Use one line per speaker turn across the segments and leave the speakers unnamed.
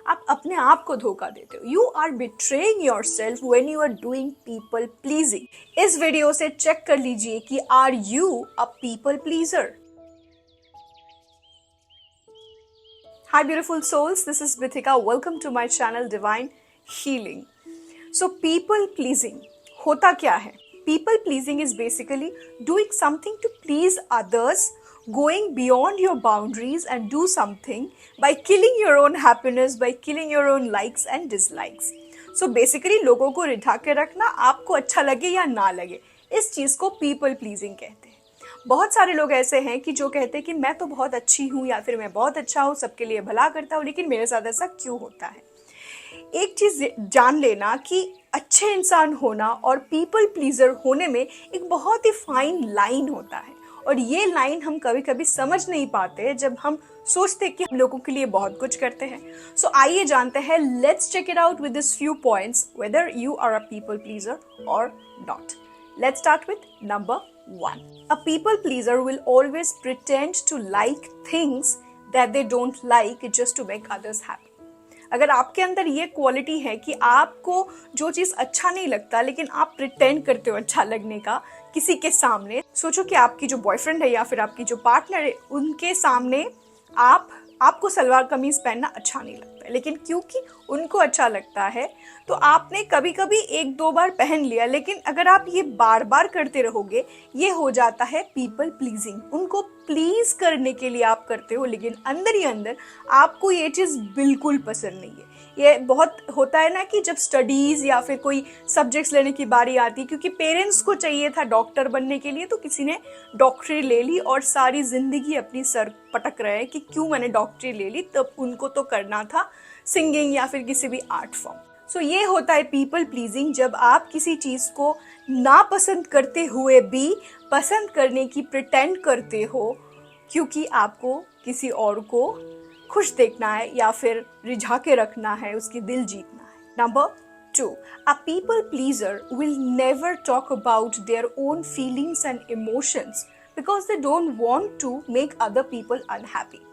आप अपने आप को धोखा देते हो। You are betraying your self when you are doing people pleasing. इस वीडियो से चेक कर लीजिए कि are you a people pleaser. Hi beautiful souls, this is Bithika. Welcome to my channel Divine Healing. So people pleasing होता क्या है? People pleasing is basically doing something to please others, going beyond your boundaries and do something by killing your own happiness, by killing your own likes and dislikes. So basically लोगों को रिझा के रखना, आपको अच्छा लगे या ना लगे, इस चीज़ को people pleasing कहते हैं। बहुत सारे लोग ऐसे हैं कि जो कहते हैं कि मैं तो बहुत अच्छी हूँ या फिर मैं बहुत अच्छा हूँ, सबके लिए भला करता हूँ, लेकिन मेरे साथ ऐसा क्यों होता है। एक चीज़ जान लेना कि अच्छे इंसान होना और पीपल प्लीजर होने में एक बहुत ही फाइन लाइन होता है, और ये लाइन हम कभी कभी समझ नहीं पाते जब हम सोचते हैं कि हम लोगों के लिए बहुत कुछ करते हैं। सो आइए जानते हैं, let's check it out with this few points whether you are a people pleaser और नॉट। Let's start with number 1. A people pleaser will always pretend to like things that they don't like just to make others happy. अगर आपके अंदर ये quality है कि आपको जो चीज़ अच्छा नहीं लगता लेकिन आप प्रिटेंड करते हो अच्छा लगने का किसी के सामने, सोचो कि आपकी जो बॉयफ्रेंड है या फिर आपकी जो पार्टनर है उनके सामने आपको सलवार कमीज पहनना अच्छा नहीं लगता है, लेकिन क्योंकि उनको अच्छा लगता है तो आपने कभी कभी एक दो बार पहन लिया, लेकिन अगर आप ये बार बार करते रहोगे ये हो जाता है पीपल प्लीजिंग। उनको प्लीज करने के लिए आप करते हो, लेकिन अंदर ही अंदर आपको ये चीज़ बिल्कुल पसंद नहीं है। ये बहुत होता है ना कि जब स्टडीज़ या फिर कोई सब्जेक्ट्स लेने की बारी आती है, क्योंकि पेरेंट्स को चाहिए था डॉक्टर बनने के लिए, तो किसी ने डॉक्टरी ले ली और सारी ज़िंदगी अपनी सर पटक रहे हैं कि क्यों मैंने डॉक्टरी ले ली, तब उनको तो करना था सिंगिंग या फिर किसी भी आर्ट फॉर्म। सो ये होता है पीपल प्लीजिंग, जब आप किसी चीज़ को नापसंद करते हुए भी पसंद करने की प्रिटेंड करते हो क्योंकि आपको किसी और को खुश देखना है या फिर रिझा के रखना है, उसकी दिल जीतना है। Number 2, a people pleaser will never talk about their own feelings and emotions because they don't want to make other people unhappy.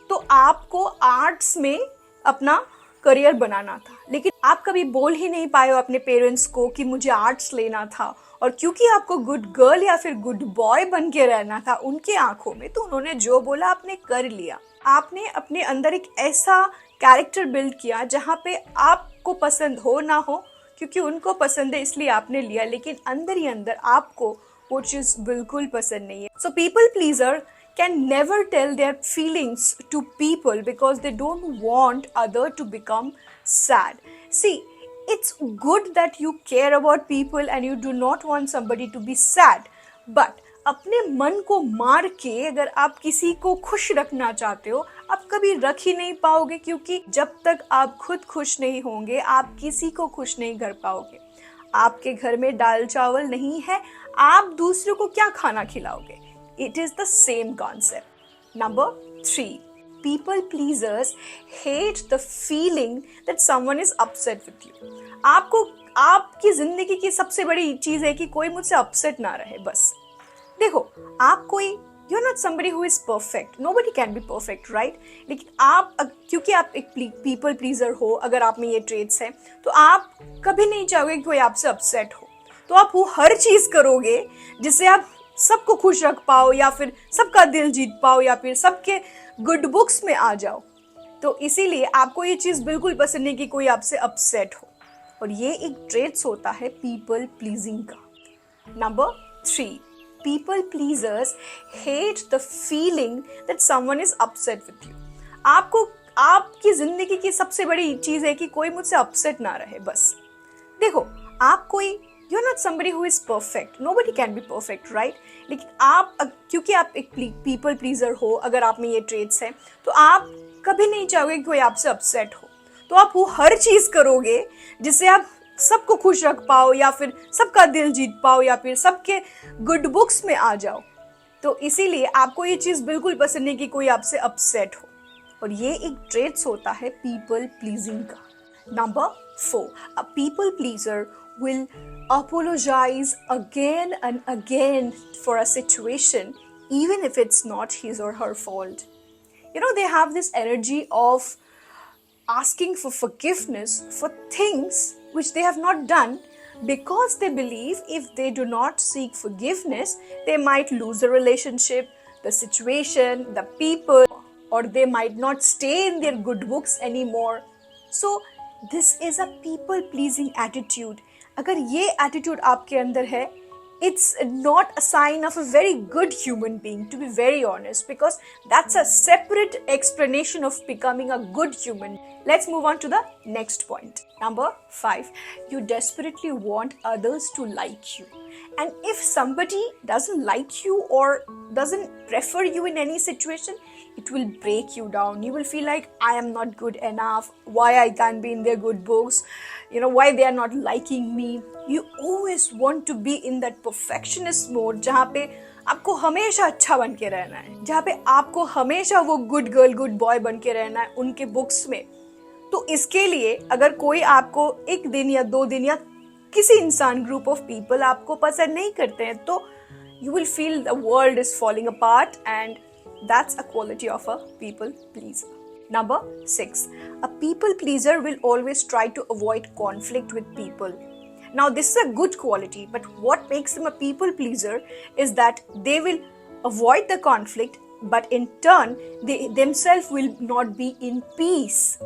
तो आपको आर्ट्स में अपना करियर बनाना था, लेकिन आप कभी बोल ही नहीं पाए हो अपने पेरेंट्स को कि मुझे आर्ट्स लेना था, और क्योंकि आपको गुड गर्ल या फिर गुड बॉय बन के रहना था उनके आंखों में, तो उन्होंने जो बोला आपने कर लिया। आपने अपने अंदर एक ऐसा कैरेक्टर बिल्ड किया जहाँ पे आपको पसंद हो ना हो, क्योंकि उनको पसंद है इसलिए आपने लिया, लेकिन अंदर ही अंदर आपको वो चीज़ बिल्कुल पसंद नहीं है। So people pleaser can never tell their feelings to people because they don't want other to become sad. See, it's good that you care about people and you do not want somebody to be sad, but अपने मन को मार के अगर आप किसी को खुश रखना चाहते हो, आप कभी रख ही नहीं पाओगे, क्योंकि जब तक आप खुद खुश नहीं होंगे आप किसी को खुश नहीं कर पाओगे। आपके घर में दाल चावल नहीं है, आप दूसरों को क्या खाना खिलाओगे? It is the same concept. Number 3, people pleasers hate the feeling that someone is upset with you. आपको आपकी जिंदगी की सबसे बड़ी चीज़ है कि कोई मुझसे अपसेट ना रहे। बस देखो, आप कोई you're not somebody who is perfect. Nobody can be perfect, right? लेकिन आप क्योंकि आप एक people pleaser हो, अगर आप में ये traits हैं, तो आप कभी नहीं चाहोगे कि कोई आपसे अपसेट हो, तो आप वो हर चीज़ करोगे जिससे आप सबको खुश रख पाओ या फिर सबका दिल जीत पाओ या फिर सबके गुड बुक्स में आ जाओ। तो इसीलिए आपको ये चीज़ बिल्कुल पसंद नहीं कि कोई आपसे अपसेट हो, और ये एक ट्रेट्स होता है पीपल प्लीजिंग का। Number 3, people pleasures hate the feeling that someone is upset with you. आपको आपकी जिंदगी की सबसे बड़ी चीज़ है कि कोई मुझसे अपसेट ना रहे। बस देखो, आप कोई You're not somebody who is perfect. Nobody can be perfect, right? लेकिन आप क्योंकि आप एक people pleaser हो, अगर आप में ये traits हैं, तो आप कभी नहीं चाहोगे कि कोई आपसे upset हो, तो आप वो हर चीज़ करोगे जिससे आप सबको खुश रख पाओ या फिर सबका दिल जीत पाओ या फिर सबके गुड बुक्स में आ जाओ। तो इसीलिए आपको ये चीज़ बिल्कुल पसंद नहीं कि कोई आपसे अपसेट हो, और ये एक ट्रेट्स होता है पीपल प्लीजिंग का। Number 4, a people pleaser will apologize again and again for a situation even if it's not his or her fault. You know, they have this energy of asking for forgiveness for things which they have not done, because they believe if they do not seek forgiveness, they might lose the relationship, the situation, the people, or they might not stay in their good books anymore. So this is a people pleasing attitude. अगर ये attitude आपके अंदर है, it's not a sign of a very good human being, to be very honest, because that's a separate explanation of becoming a good human. Let's move on to the next point. Number 5, you desperately want others to like you. And if somebody doesn't like you or doesn't prefer you in any situation, it will break you down. You will feel like, I am not good enough, why I can't be in their good books, why they are not liking me. You always want to be in that perfectionist mode, जहाँ पे आपको हमेशा अच्छा बन के रहना है, जहाँ पे आपको हमेशा वो गुड गर्ल गुड बॉय बन के रहना है उनके बुक्स में. तो इसके लिए अगर कोई आपको एक दिन या 2 दिन या किसी इंसान, ग्रुप ऑफ पीपल आपको पसंद नहीं करते हैं, तो you will feel the world is falling apart, and that's a quality of a people pleaser. Number 6, a people pleaser will always try to avoid conflict with people. Now this is a good quality, but what makes them a people pleaser is that they will avoid the conflict, but in turn they themselves will not be in peace.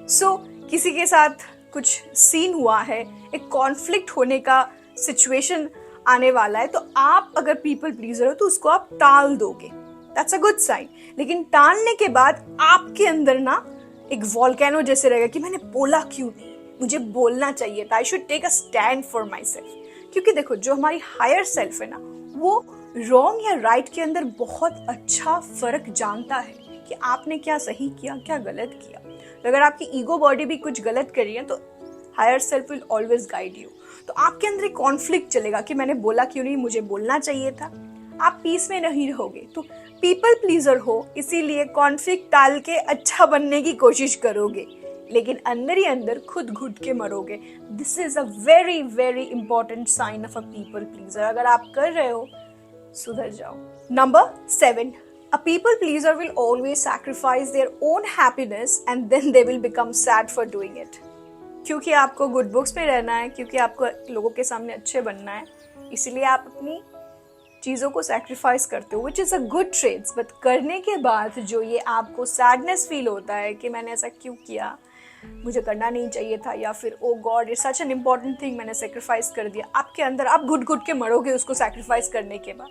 So किसी के साथ कुछ scene हुआ है, एक conflict होने का situation आने वाला है, तो आप अगर पीपल प्लीजर हो तो उसको आप टाल दोगे. That's a good sign. लेकिन टालने के बाद आपके अंदर ना एक वॉल्केनो जैसे रहेगा कि मैंने बोला क्यों नहीं, मुझे बोलना चाहिए था, I should take a stand for my self. क्योंकि देखो, जो हमारी हायर सेल्फ है ना, वो रॉन्ग या राइट के अंदर बहुत अच्छा फर्क जानता है कि आपने क्या सही किया, क्या गलत किया. तो अगर आपकी ईगो बॉडी भी कुछ गलत कर रही है तो higher self will always guide you. तो आपके अंदर एक कॉन्फ्लिक्ट चलेगा कि मैंने बोला क्यों नहीं, मुझे बोलना चाहिए था. आप पीस में नहीं रहोगे. तो पीपल प्लीजर हो, इसीलिए कॉन्फ्लिक्ट टाल के अच्छा बनने की कोशिश करोगे, लेकिन अंदर ही अंदर खुद घुट के मरोगे. This is a very very important sign of a people pleaser. अगर आप कर रहे हो, सुधर जाओ. Number 7, a people pleaser will always sacrifice their own happiness and then they will become sad for doing it. क्योंकि आपको गुड बुक्स में रहना है, क्योंकि आपको लोगों के सामने अच्छे बनना है, इसलिए आप अपनी चीज़ों को सैक्रिफाइस करते हो, which is a good trades. But करने के बाद जो ये आपको सैडनेस फील होता है कि मैंने ऐसा क्यों किया, मुझे करना नहीं चाहिए था, या फिर oh God it's such an important thing, मैंने सेक्रीफाइस कर दिया, आपके अंदर आप घुट घुट के मरोगे उसको सैक्रिफाइस करने के बाद.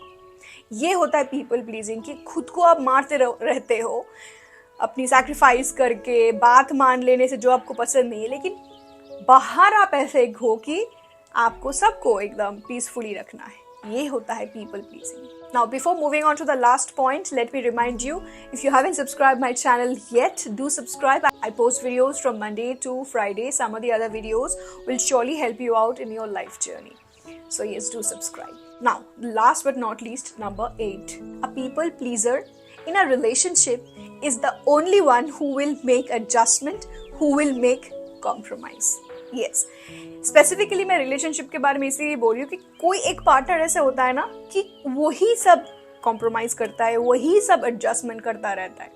ये होता है पीपल प्लीजिंग, कि खुद को आप मारते रहते हो अपनी सैक्रिफाइस करके, बात मान लेने से जो आपको पसंद नहीं है, लेकिन बाहर आप ऐसे हो कि आपको सबको एकदम पीसफुली रखना है. ये होता है people pleasing. Now before moving on to the last point, let me remind you, if you haven't subscribed my channel yet, do subscribe. I post videos from Monday to Friday. Some of the other videos will surely help you out in your life journey. So yes, do subscribe. Now, last but not least, number 8. A people pleaser in a relationship is the only one who will make adjustment, who will make compromise. Yes. Specifically मैं relationship के बारे में इसीलिए बोल रही हूँ कि कोई एक पार्टनर ऐसा होता है ना कि वही सब कॉम्प्रोमाइज करता है, वही सब एडजस्टमेंट करता रहता है.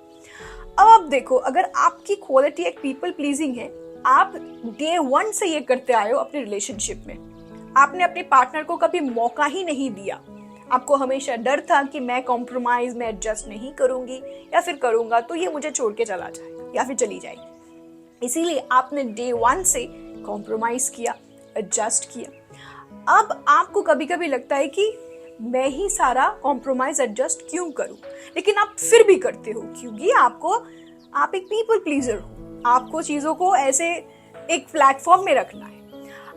अब आप देखो, अगर आपकी क्वालिटी एक पीपल प्लीजिंग है, आप डे 1 से ये करते आए हो अपने रिलेशनशिप में, आपने अपने पार्टनर को कभी मौका ही नहीं दिया, आपको हमेशा डर था कि मैं कॉम्प्रोमाइज में एडजस्ट नहीं करूंगी, या फिर करूंगा तो ये मुझे छोड़ के चला जाए या फिर चली जाएगी, इसीलिए आपने डे 1 से कॉम्प्रोमाइज किया, एडजस्ट किया. अब आपको कभी कभी लगता है कि मैं ही सारा कॉम्प्रोमाइज एडजस्ट क्यों करूं, लेकिन आप फिर भी करते हो क्योंकि आप एक पीपल प्लीजर हो, आपको चीज़ों को ऐसे एक प्लेटफॉर्म में रखना है.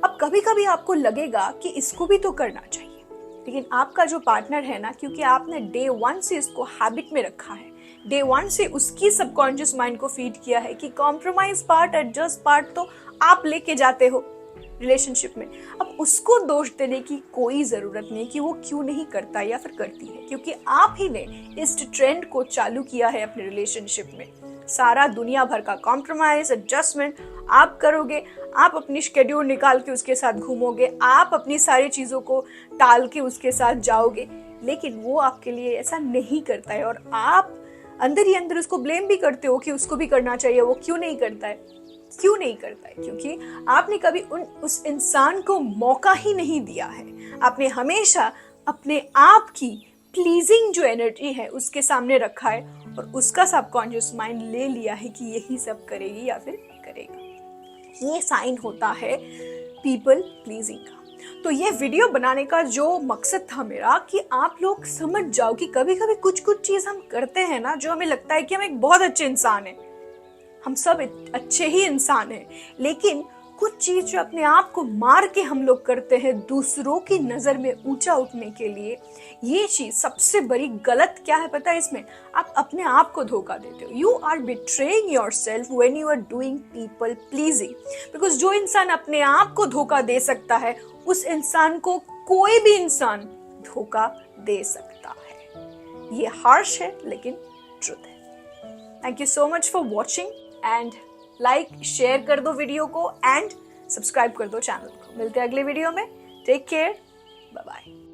अब कभी कभी आपको लगेगा कि इसको भी तो करना चाहिए, लेकिन आपका जो पार्टनर है ना, क्योंकि आपने डे 1 से इसको हैबिट में रखा है, डे 1 से उसकी सबकॉन्शियस माइंड को फीड किया है कि कॉम्प्रोमाइज पार्ट, एडजस्ट पार्ट तो आप लेके जाते हो रिलेशनशिप में. अब उसको दोष देने की कोई ज़रूरत नहीं कि वो क्यों नहीं करता या फिर करती है, क्योंकि आप ही ने इस ट्रेंड को चालू किया है अपने रिलेशनशिप में. सारा दुनिया भर का कॉम्प्रोमाइज, एडजस्टमेंट आप करोगे, आप अपनी शेड्यूल निकाल के उसके साथ घूमोगे, आप अपनी सारी चीज़ों को टाल के उसके साथ जाओगे, लेकिन वो आपके लिए ऐसा नहीं करता है और आप अंदर ही अंदर उसको ब्लेम भी करते हो कि उसको भी करना चाहिए, वो क्यों नहीं करता है. क्यों नहीं करता है? क्योंकि आपने कभी उस इंसान को मौका ही नहीं दिया है। आपने हमेशा अपने आप की प्लीजिंग जो एनर्जी है उसके सामने रखा है और उसका सबकॉन्शियस माइंड ले लिया है कि यही सब करेगी या फिर करेगा। ये साइन होता है पीपल प्लीजिंग का। तो ये वीडियो बनाने का जो मकसद था मेरा कि आप लोग समझ जाओ कि कभी कभी कुछ चीज हम करते हैं ना, जो हमें लगता है कि हम एक बहुत अच्छे इंसान हैं, हम सब अच्छे ही इंसान हैं, लेकिन कुछ चीज जो अपने आप को मार के हम लोग करते हैं दूसरों की नजर में ऊंचा उठने के लिए, ये चीज सबसे बड़ी गलत क्या है पता है इसमें? आप अपने आप को धोखा देते हो। You are betraying yourself when you are doing people pleasing, because जो इंसान अपने आप को धोखा दे सकता है उस इंसान को कोई भी इंसान धोखा दे सकता है। ये हार्श है लेकिन ट्रुथ है। Thank you so much for watching and like share कर दो वीडियो को एंड सब्सक्राइब कर दो चैनल को। मिलते हैं अगले वीडियो में। Take care, bye bye.